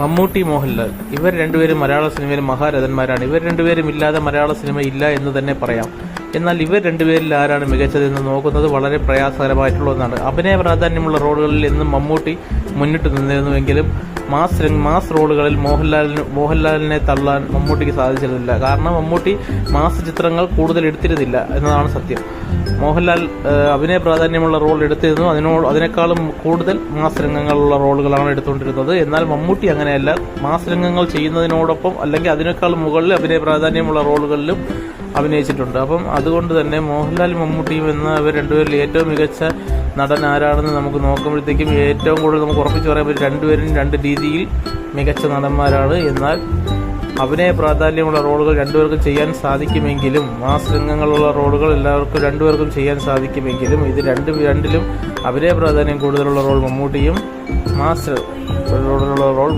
മമ്മൂട്ടി, മോഹൻലാൽ ഇവർ രണ്ടുപേരും മലയാള സിനിമയിൽ മഹാരഥന്മാരാണ്. ഇവർ രണ്ടുപേരും ഇല്ലാതെ മലയാള സിനിമ ഇല്ല എന്ന് തന്നെ പറയാം. എന്നാൽ ഇവർ രണ്ടുപേരിൽ ആരാണ് മികച്ചതെന്ന് നോക്കുന്നത് വളരെ പ്രയാസകരമായിട്ടുള്ള ഒന്നാണ്. അഭിനയ പ്രാധാന്യമുള്ള റോളുകളിൽ എന്നും മമ്മൂട്ടി മുന്നിട്ട് നിന്നിരുന്നുവെങ്കിലും മാസ് റോളുകളിൽ മോഹൻലാലിനെ തള്ളാൻ മമ്മൂട്ടിക്ക് സാധിച്ചിരുന്നില്ല. കാരണം മമ്മൂട്ടി മാസ് ചിത്രങ്ങൾ കൂടുതൽ എടുത്തിരുന്നില്ല എന്നതാണ് സത്യം. മോഹൻലാൽ അഭിനയ പ്രാധാന്യമുള്ള റോൾ എടുത്തിരുന്നു. അതിനേക്കാളും കൂടുതൽ മാസ് രംഗങ്ങളുള്ള റോളുകളാണ് എടുത്തുകൊണ്ടിരുന്നത്. എന്നാൽ മമ്മൂട്ടി അങ്ങനെയല്ല. മാസ് രംഗങ്ങൾ ചെയ്യുന്നതിനോടൊപ്പം അല്ലെങ്കിൽ അതിനേക്കാളും മുകളിൽ അഭിനയ പ്രാധാന്യമുള്ള റോളുകളിലും അഭിനയിച്ചിട്ടുണ്ട്. അപ്പം അതുകൊണ്ട് തന്നെ മോഹൻലാൽ, മമ്മൂട്ടിയും ഇവർ രണ്ടുപേരിൽ ഏറ്റവും മികച്ച നടൻ ആരാണെന്ന് നമുക്ക് നോക്കുമ്പോഴത്തേക്കും ഏറ്റവും കൂടുതൽ നമുക്ക് ഉറപ്പിച്ച് പറയാൻ പറ്റും രണ്ടുപേരും രണ്ട് രീതിയിൽ മികച്ച നടന്മാരാണ്. എന്നാൽ അഭിനയ പ്രാധാന്യമുള്ള റോളുകൾ രണ്ടുപേർക്കും ചെയ്യാൻ സാധിക്കുമെങ്കിലും മാസ് രംഗങ്ങളുള്ള റോളുകൾ രണ്ടുപേർക്കും ചെയ്യാൻ സാധിക്കുമെങ്കിലും ഇത് രണ്ടിലും അഭിനയ പ്രാധാന്യം കൂടുതലുള്ള റോൾ മമ്മൂട്ടിയും മാസ് റോളിലുള്ള റോൾ